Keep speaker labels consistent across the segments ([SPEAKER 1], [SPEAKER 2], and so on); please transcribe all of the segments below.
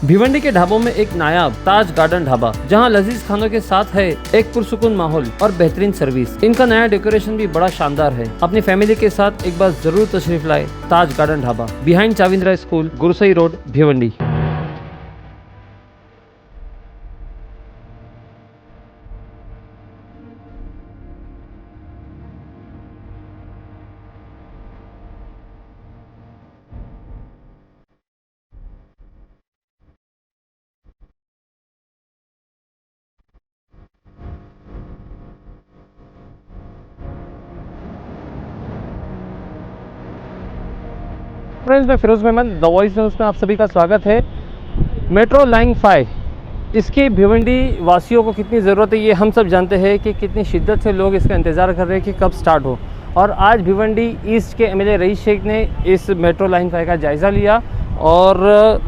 [SPEAKER 1] भिवंडी के ढाबों में एक नायाब ताज गार्डन ढाबा, जहां लजीज खानों के साथ है एक पुरसुकून माहौल और बेहतरीन सर्विस। इनका नया डेकोरेशन भी बड़ा शानदार है। अपनी फैमिली के साथ एक बार जरूर तशरीफ लाए Taj garden dhaba, behind Chavindra school, Gurusai road, Bhiwandi. Friends, मैं फिरोज मेहमान, द वॉइस न्यूज़ में आप सभी का स्वागत है। मेट्रो लाइन 5 इसकी भिवंडी वासियों को कितनी ज़रूरत है ये हम सब जानते हैं कि कितनी शिद्दत से लोग इसका इंतज़ार कर रहे हैं कि कब स्टार्ट हो। और आज भिवंडी ईस्ट के एमएलए रईस शेख ने इस मेट्रो लाइन 5 का जायज़ा लिया और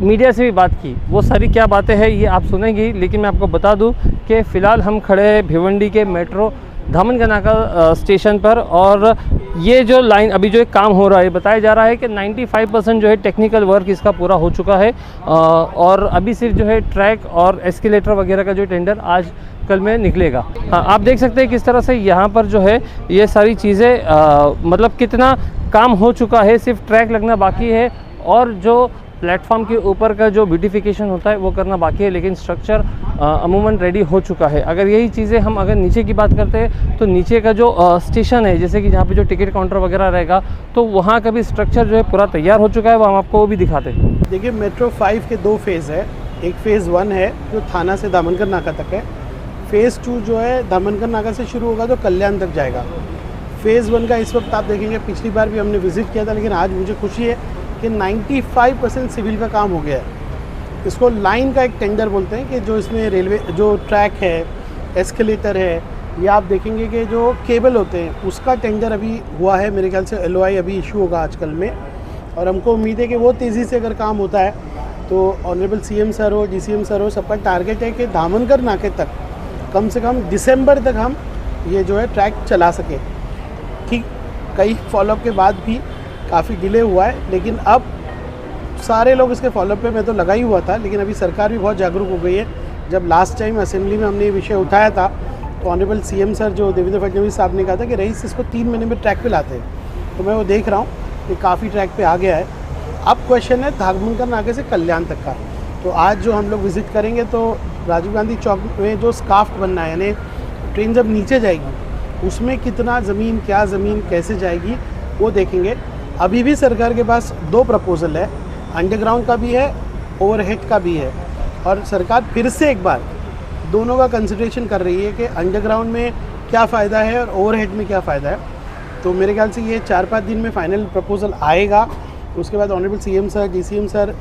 [SPEAKER 1] मीडिया से भी बात की। वो सारी क्या बातें हैं ये आप सुनेंगी, लेकिन मैं आपको बता दूं कि फ़िलहाल हम खड़े हैं भिवंडी के मेट्रो धामनका नाका स्टेशन पर। और ये जो लाइन अभी जो एक काम हो रहा है, बताया जा रहा है कि 95% जो है टेक्निकल वर्क इसका पूरा हो चुका है और अभी सिर्फ जो है ट्रैक और एस्केलेटर वगैरह का जो टेंडर आज कल में निकलेगा। हाँ, आप देख सकते हैं किस तरह से यहाँ पर जो है ये सारी चीज़ें मतलब कितना काम हो चुका है, सिर्फ ट्रैक लगना बाकी है और जो प्लेटफॉर्म के ऊपर का जो ब्यूटिफिकेशन होता है वो करना बाकी है, लेकिन स्ट्रक्चर अमूमन रेडी हो चुका है। अगर यही चीज़ें हम अगर नीचे की बात करते हैं तो नीचे का जो स्टेशन है, जैसे कि जहाँ पे जो टिकट काउंटर वगैरह रहेगा, तो वहाँ का भी स्ट्रक्चर जो है पूरा तैयार हो चुका है। वो हम आपको वो भी दिखाते हैं।
[SPEAKER 2] देखिए, मेट्रो 5 के 2 फेज़ है। एक फ़ेज़ 1 है जो थाना से दामनकर नाका तक है। फ़ेज़ 2 जो है दामनकर नाका से शुरू होगा तो कल्याण तक जाएगा। फ़ेज़ 1 का इस वक्त आप देखेंगे, पिछली बार भी हमने विज़िट किया था, लेकिन आज मुझे खुशी है कि 95% सिविल का काम हो गया है। इसको लाइन का एक टेंडर बोलते हैं कि जो इसमें रेलवे जो ट्रैक है, एस्केलेटर है, या आप देखेंगे कि जो केबल होते हैं उसका टेंडर अभी हुआ है। मेरे ख्याल से LOI अभी इशू होगा आजकल में, और हमको उम्मीद है कि वो तेज़ी से अगर काम होता है तो ऑनरेबल CM सर हो, DCM सर हो, सबका टारगेट है कि दामनकर नाके तक कम से कम दिसंबर तक हम ये जो है ट्रैक चला सकें। ठीक, कई फॉलोअप के बाद भी काफ़ी डिले हुआ है, लेकिन अब सारे लोग इसके फॉलोअप पे मैं तो लगा ही हुआ था, लेकिन अभी सरकार भी बहुत जागरूक हो गई है। जब लास्ट टाइम असेंबली में हमने ये विषय उठाया था तो ऑनरेबल CM सर जो देवेंद्र फडणवीस साहब ने कहा था कि रईस इसको 3 महीने में ट्रैक पे लाते हैं, तो मैं वो देख रहा हूँ कि काफ़ी ट्रैक पे आ गया है। अब क्वेश्चन है धामनकर नाके से कल्याण तक का। तो आज जो हम लोग विज़िट करेंगे तो राजीव गांधी चौक में जो स्काफ्ट बनना है, यानी ट्रेन जब नीचे जाएगी उसमें कितना ज़मीन, क्या ज़मीन कैसे जाएगी वो देखेंगे। अभी भी सरकार के पास 2 प्रपोज़ल है, अंडरग्राउंड का भी है, ओवरहेड का भी है, और सरकार फिर से एक बार दोनों का कंसिडरेशन कर रही है कि अंडरग्राउंड में क्या फ़ायदा है और ओवरहेड में क्या फ़ायदा है। तो मेरे ख्याल से ये 4-5 दिन में फाइनल प्रपोज़ल आएगा। उसके बाद honourable CM sir, DCM sir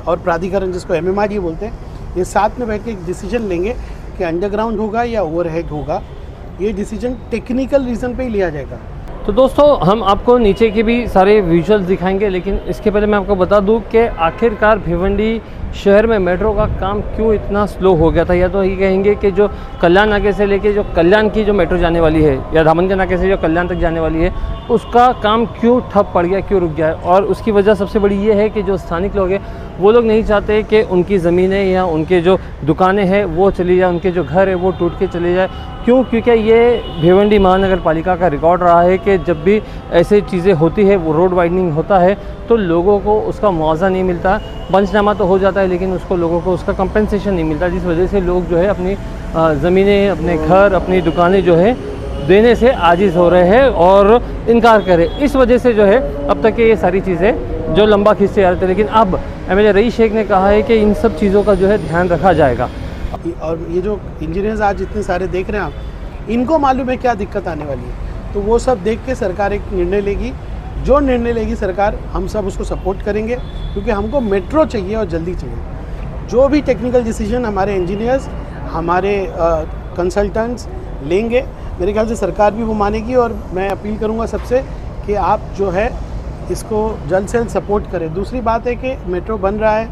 [SPEAKER 2] और प्राधिकरण, जिसको MMRDA बोलते हैं, ये साथ में बैठ के एक डिसीजन लेंगे कि अंडरग्राउंड होगा या ओवरहेड होगा। ये डिसीजन टेक्निकल रीज़न पे ही लिया जाएगा।
[SPEAKER 1] तो दोस्तों, हम आपको नीचे के भी सारे विजुअल्स दिखाएंगे, लेकिन इसके पहले मैं आपको बता दूं कि आखिरकार भिवंडी शहर में मेट्रो का काम क्यों इतना स्लो हो गया था। या तो ये कहेंगे कि जो कल्याण नाके से लेके जो कल्याण की जो मेट्रो जाने वाली है, या धामनका नाके से जो कल्याण तक जाने वाली है, उसका काम क्यों ठप पड़ गया, क्यों रुक गया है। और उसकी वजह सबसे बड़ी ये है कि जो स्थानिक लोग हैं वो लोग नहीं चाहते कि उनकी ज़मीनें या उनके जो दुकानें हैं वो चली जाए, उनके जो घर है वो टूट के चले जाए। क्यों? क्योंकि ये भिवंडी महानगर पालिका का रिकॉर्ड रहा है कि जब भी ऐसी चीज़ें होती है, वो रोड वाइडनिंग होता है, तो लोगों को उसका मुआवजा नहीं मिलता। पंचनामा तो हो जाता है, लेकिन उसको लोगों को उसका कंपेंसेशन नहीं मिलता, जिस वजह से लोग जो है अपनी ज़मीनें, अपने घर, अपनी दुकानें जो है देने से आजिज़ हो रहे हैं और इनकार करें। इस वजह से जो है अब तक ये सारी चीज़ें जो लंबा खींचते आ रहे थे, लेकिन अब MLA रईस शेख ने कहा है कि इन सब चीज़ों का जो है ध्यान रखा जाएगा।
[SPEAKER 2] और ये जो इंजीनियर्स आज इतने सारे देख रहे हैं आप, इनको मालूम है क्या दिक्कत आने वाली है, तो वो सब देख के सरकार एक निर्णय लेगी। जो निर्णय लेगी सरकार, हम सब उसको सपोर्ट करेंगे, क्योंकि हमको मेट्रो चाहिए और जल्दी चाहिए। जो भी टेक्निकल डिसीजन हमारे इंजीनियर्स, हमारे कंसल्टेंट्स लेंगे, मेरे ख्याल से सरकार भी वो मानेगी। और मैं अपील करूँगा सबसे कि आप जो है इसको जल्द से जल्द सपोर्ट करें। दूसरी बात है कि मेट्रो बन रहा है,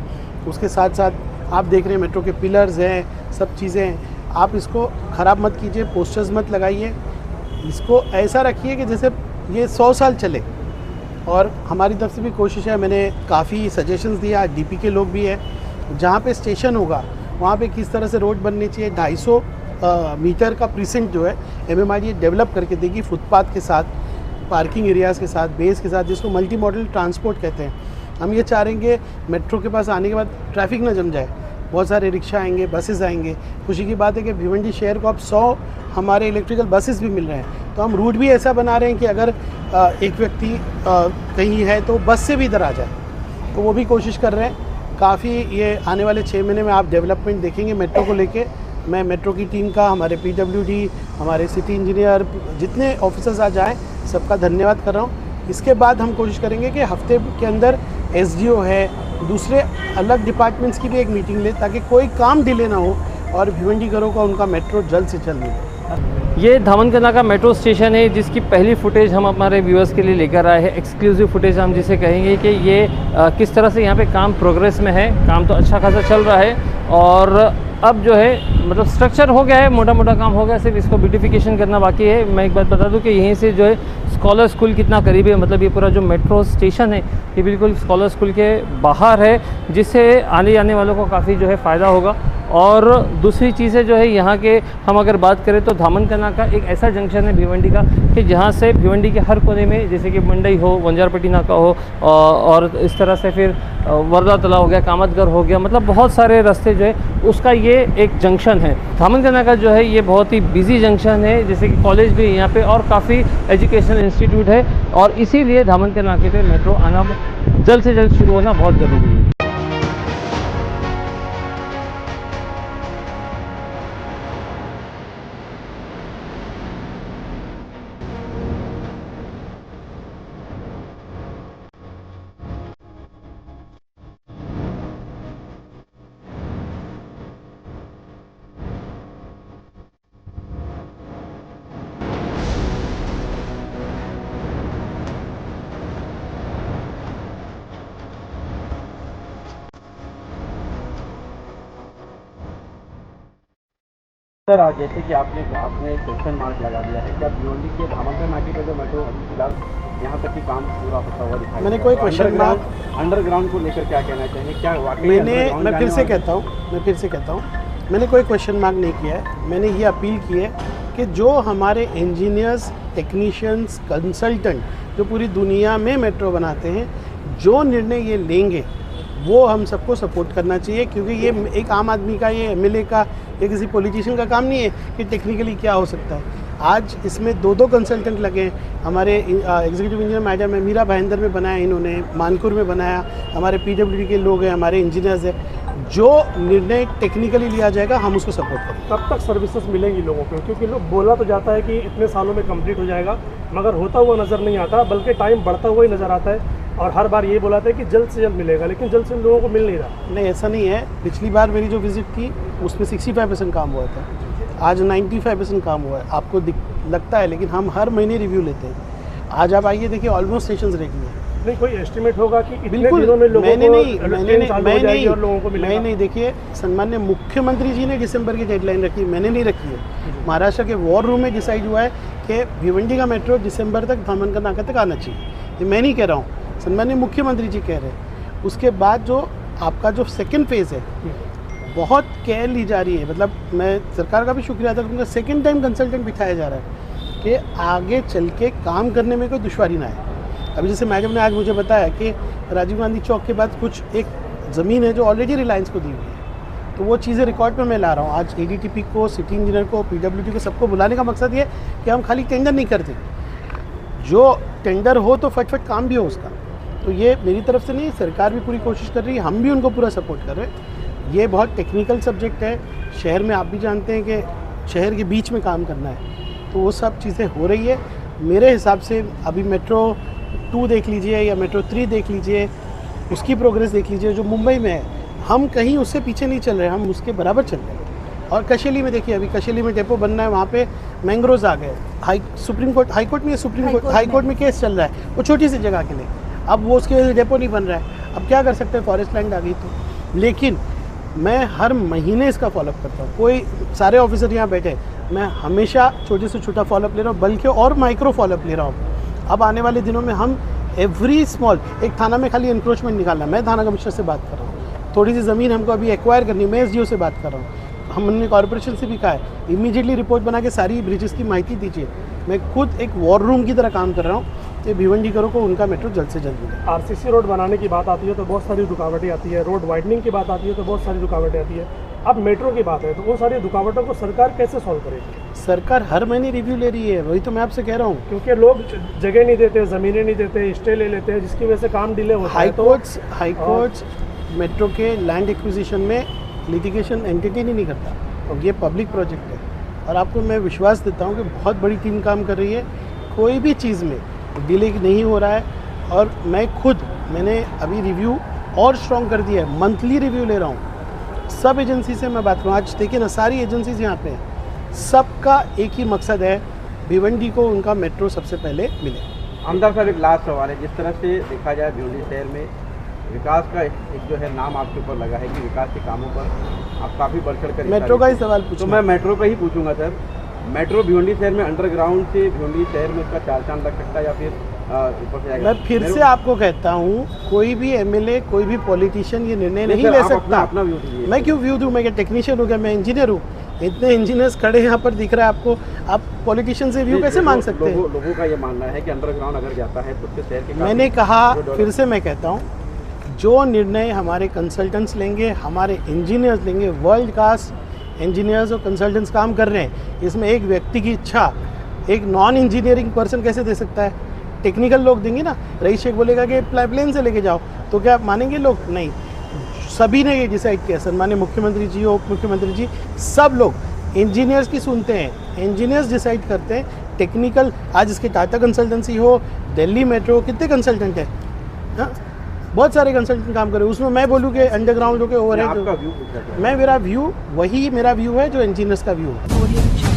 [SPEAKER 2] उसके साथ साथ आप देख रहे हैं मेट्रो के पिलर्स हैं, सब चीज़ें हैं। आप इसको ख़राब मत कीजिए, पोस्टर्स मत लगाइए, इसको ऐसा रखिए कि जैसे ये 100 साल चले। और हमारी तरफ से भी कोशिश है, मैंने काफ़ी सजेशंस दिए, आज डीपी के लोग भी हैं, जहाँ पे स्टेशन होगा वहाँ पे किस तरह से रोड बननी चाहिए। 250 मीटर का प्रीसेंट जो है MMRDA डेवलप करके देगी, फुटपाथ के साथ, पार्किंग एरियाज़ के साथ, बेस के साथ, जिसको मल्टी मॉडल ट्रांसपोर्ट कहते हैं। हम ये चाह रहे हैं कि मेट्रो के पास आने के बाद ट्रैफिक ना जम जाए, बहुत सारे रिक्शा आएंगे, बसेस आएंगे। खुशी की बात है कि भिवंडी शहर को अब 100 हमारे इलेक्ट्रिकल बसेस भी मिल रहे हैं। तो हम रूट भी ऐसा बना रहे हैं कि अगर एक व्यक्ति कहीं है तो बस से भी इधर आ जाए, तो वो भी कोशिश कर रहे हैं। काफ़ी ये आने वाले 6 महीने में आप डेवलपमेंट देखेंगे मेट्रो को लेके। मैं मेट्रो की टीम का, हमारे PWD, हमारे सिटी इंजीनियर, जितने ऑफिसर्स आज आए सबका धन्यवाद कर रहा हूँ। इसके बाद हम कोशिश करेंगे कि हफ्ते के अंदर SDO है, दूसरे अलग डिपार्टमेंट्स की भी एक मीटिंग ले, ताकि कोई काम डिले ना हो और भिवंडीकरों का उनका मेट्रो जल्द से जल्द मिले।
[SPEAKER 1] ये धामनकना का मेट्रो स्टेशन है, जिसकी पहली फुटेज हम हमारे व्यूअर्स के लिए लेकर आए हैं। एक्सक्लूसिव फुटेज हम जिसे कहेंगे कि ये किस तरह से यहाँ पे काम प्रोग्रेस में है। काम तो अच्छा खासा चल रहा है और अब जो है मतलब स्ट्रक्चर हो गया है, मोटा मोटा काम हो गया, सिर्फ इसको ब्यूटिफिकेशन करना बाकी है। मैं एक बात बता दूं कि यहीं से जो है स्कॉलर स्कूल कितना करीब है, मतलब ये पूरा जो मेट्रो स्टेशन है ये बिल्कुल स्कॉलर स्कूल के बाहर है, जिससे आने जाने वालों को काफ़ी जो है फ़ायदा होगा। और दूसरी चीज़ें जो है यहाँ के हम अगर बात करें तो धामनकना का एक ऐसा जंक्शन है भिवंडी का कि जहाँ से भिवंडी के हर कोने में, जैसे कि मंडई हो, वंजारपट्टी नाका हो और इस तरह से फिर वर्धा तला हो गया, कामतगर हो गया, मतलब बहुत सारे रास्ते जो है उसका ये एक जंक्शन है। धामनकना का जो है ये बहुत ही बिजी जंक्शन है, जैसे कि कॉलेज भी यहाँ पे और काफ़ी एजुकेशनल इंस्टीट्यूट है, और इसीलिए धामनकना के पे मेट्रो आना जल्द से जल्द शुरू होना बहुत ज़रूरी है।
[SPEAKER 3] सर, आज जैसे कि आपने क्वेश्चन मार्क लगा दिया है, क्या भिवंडी के धामनकना नाके पे जो मेट्रो अभी फिलहाल यहाँ तक कि काम पूरा होता हुआ दिखाई
[SPEAKER 2] मैंने कोई क्वेश्चन मार्क
[SPEAKER 3] अंडरग्राउंड को लेकर क्या कहना चाहिए, क्या वाकई
[SPEAKER 2] मैं फिर से कहता हूँ, मैंने कोई क्वेश्चन मार्क नहीं किया है। मैंने ये अपील की है कि जो हमारे इंजीनियर्स, टेक्नीशियंस, कंसल्टेंट जो पूरी दुनिया में मेट्रो बनाते हैं, जो निर्णय ये लेंगे वो हम सबको सपोर्ट करना चाहिए, क्योंकि ये एक आम आदमी का, ये MLA का या किसी पॉलिटिशियन का काम नहीं है कि टेक्निकली क्या हो सकता है। आज इसमें 2 कंसल्टेंट लगे हैं। हमारे एग्जीक्यूटिव इंजीनियर मैडम है, मीरा भाईंदर में बनाया इन्होंने, मानकुर में बनाया, हमारे PWD के लोग हैं, हमारे इंजीनियर्स हैं। जो निर्णय टेक्निकली लिया जाएगा हम उसको सपोर्ट करेंगे।
[SPEAKER 4] कब तक सर्विसेज मिलेंगी लोगों को? क्योंकि लोग बोला तो जाता है कि इतने सालों में कंप्लीट हो जाएगा, मगर होता हुआ नज़र नहीं आता, बल्कि टाइम बढ़ता हुआ ही नज़र आता है। और हर बार ये बोला था कि जल्द से जल्द मिलेगा, लेकिन जल्द से लोगों को मिल नहीं रहा।
[SPEAKER 2] नहीं, ऐसा नहीं है। पिछली बार मेरी जो विज़िट थी उसमें 65% काम हुआ था, आज 95% काम हुआ है। आपको लगता है, लेकिन हम हर महीने रिव्यू लेते हैं। आज आप आइए, देखिए ऑलमोस्ट स्टेशंस रेडी हैं।
[SPEAKER 4] नहीं, कोई एस्टिमेट होगा कि इतने
[SPEAKER 2] बिल्कुल,
[SPEAKER 4] दिनों में लोगों
[SPEAKER 2] मैंने
[SPEAKER 4] को
[SPEAKER 2] नहीं,
[SPEAKER 4] और लोगों को मिलेगा?
[SPEAKER 2] नहीं, देखिए सन्मान्य मुख्यमंत्री जी ने दिसंबर की डेडलाइन रखी, मैंने नहीं रखी है। महाराष्ट्र के वॉर रूम में डिसाइड हुआ है कि भिवंडी का मेट्रो दिसंबर तक धामनकना नाका तक आना चाहिए। ये मैं नहीं कह रहा हूँ, सन्मान्य मुख्यमंत्री जी कह रहे हैं। उसके बाद जो आपका जो सेकंड फेज़ है, बहुत केयर ली जा रही है। मतलब मैं सरकार का भी शुक्रिया अदा करूँगा, सेकंड टाइम कंसल्टेंट बिठाया जा रहा है कि आगे चल के काम करने में कोई दुश्वारी ना आए। अभी जैसे मैडम ने आज मुझे बताया कि राजीव गांधी चौक के बाद कुछ एक ज़मीन है जो ऑलरेडी रिलायंस को दी हुई है, तो वो चीज़ें रिकॉर्ड पे मैं ला रहा हूँ। आज ADTP को, सिटी इंजीनियर को, PWD को, सबको बुलाने का मकसद ये कि हम खाली टेंडर नहीं करते, जो टेंडर हो तो फटफट काम भी हो उसका। तो ये मेरी तरफ से नहीं, सरकार भी पूरी कोशिश कर रही है, हम भी उनको पूरा सपोर्ट कर रहे हैं। ये बहुत टेक्निकल सब्जेक्ट है, शहर में आप भी जानते हैं कि शहर के बीच में काम करना है, तो वो सब चीज़ें हो रही है। मेरे हिसाब से अभी मेट्रो 2 देख लीजिए या मेट्रो 3 देख लीजिए, उसकी प्रोग्रेस देख लीजिए जो मुंबई में है, हम कहीं उससे पीछे नहीं चल रहे, हम उसके बराबर चल रहे हैं। और कशेली में देखिए, अभी कशेली में डेपो बनना है, वहाँ पे मैंग्रोव्स आ गए। हाई कोर्ट में केस चल रहा है वो छोटी सी जगह के लिए, अब वो उसके वजह से डेपो नहीं बन रहा है। अब क्या कर सकते हैं, फॉरेस्ट लैंड आ गई तो। लेकिन मैं हर महीने इसका फॉलोअप करता हूँ, कोई सारे ऑफिसर यहाँ बैठे, मैं हमेशा छोटे से छोटा फॉलोअप ले रहा हूँ, बल्कि और माइक्रो फॉलोअप ले रहा हूँ। अब आने वाले दिनों में हम एवरी स्मॉल, एक थाना में खाली इंक्रोचमेंट निकालना, मैं थाना कमिश्नर से बात कर रहा हूँ, थोड़ी सी ज़मीन हमको अभी एक्वायर करनी, मैं एसडीओ से बात कर रहा हूँ, हमने कॉर्पोरेशन से भी कहा है इमीडिएटली रिपोर्ट बना के सारी ब्रिजेस की माहिती दीजिए। मैं खुद एक वॉर रूम की तरह काम कर रहा हूँ कि भिवंडीकरों को उनका मेट्रो जल्द से जल्द मिले।
[SPEAKER 4] आरसीसी रोड बनाने की बात आती है तो बहुत सारी रुकावटें आती है, रोड वाइडनिंग की बात आती है तो बहुत सारी रुकावटें आती है। अब मेट्रो की बात है तो वो सारी रुकावटों को सरकार कैसे सॉल्व करेगी?
[SPEAKER 2] सरकार हर महीने रिव्यू ले रही है, वही तो मैं आपसे कह रहा हूँ।
[SPEAKER 4] क्योंकि लोग जगह नहीं देते, ज़मीनें नहीं देते, स्टे ले लेते हैं, जिसकी वजह से काम डिले होता है।
[SPEAKER 2] हाई कोर्ट्स मेट्रो के लैंड एक्विजिशन में लिटिगेशन एंटरटेन ही नहीं करता, और ये पब्लिक प्रोजेक्ट है। और आपको मैं विश्वास देता हूँ कि बहुत बड़ी टीम काम कर रही है, कोई भी चीज़ में डिले नहीं हो रहा है। और मैंने अभी रिव्यू और स्ट्रॉन्ग कर दिया है, मंथली रिव्यू ले रहा हूँ सब एजेंसी से। मैं बात करूँ, आज देखिए ना सारी एजेंसीज यहाँ पे हैं, सबका एक ही मकसद है भिवंडी को उनका मेट्रो सबसे पहले मिले।
[SPEAKER 3] आमदार साहब, एक लास्ट सवाल है, जिस तरह से देखा जाए भिवंडी शहर में विकास का एक जो है नाम आपके ऊपर लगा है कि विकास के कामों पर आप काफ़ी बढ़ चढ़ कर
[SPEAKER 2] मेट्रो का ही सवाल पूछो।
[SPEAKER 3] तो मैं मेट्रो का ही पूछूंगा सर। मेट्रो भिवंडी शहर में अंडरग्राउंड से भिवंडी शहर में उसका चार चांद लग सकता है या फिर ऊपर से जाएगा?
[SPEAKER 2] मैं फिर से आपको कहता हूँ, कोई भी एमएलए, कोई भी पॉलिटिशियन ये निर्णय नहीं ले सकता।
[SPEAKER 3] अपना व्यू दीजिए।
[SPEAKER 2] मैं क्यों व्यू दूँ? मैं क्या टेक्नीशियन हूँ क्या? मैं इंजीनियर हूँ। इतने इंजीनियर्स खड़े यहाँ पर दिख रहा है आपको, आप पॉलिटिशियन से व्यू कैसे मांग सकते हैं?
[SPEAKER 3] लोगों का ये मानना है कि अंडरग्राउंड अगर जाता है तो उससे शहर के
[SPEAKER 2] मैंने कहा, फिर से मैं कहता हूँ, जो निर्णय हमारे कंसल्टेंट्स लेंगे, हमारे इंजीनियर्स लेंगे, वर्ल्ड क्लास इंजीनियर्स और कंसल्टेंट्स काम कर रहे हैं, इसमें एक व्यक्ति की इच्छा एक नॉन इंजीनियरिंग पर्सन कैसे दे सकता है? टेक्निकल लोग देंगे ना। रईस शेख बोलेगा कि प्लेन से लेके जाओ, तो क्या मानेंगे लोग? नहीं। सभी ने ये डिसाइड किया, सम्माननीय मुख्यमंत्री जी, उप मुख्यमंत्री जी, सब लोग इंजीनियर्स की सुनते हैं, इंजीनियर्स डिसाइड करते हैं। टेक्निकल, आज इसके टाटा कंसल्टेंसी हो, दिल्ली मेट्रो, कितने कंसल्टेंट हैं? हाँ, बहुत सारे कंसल्टेंट काम कर रहे हैं। उसमें मैं बोलूँ कि अंडरग्राउंड हो के ओवरहेड, मेरा व्यू वही मेरा व्यू है जो इंजीनियर्स का व्यू है।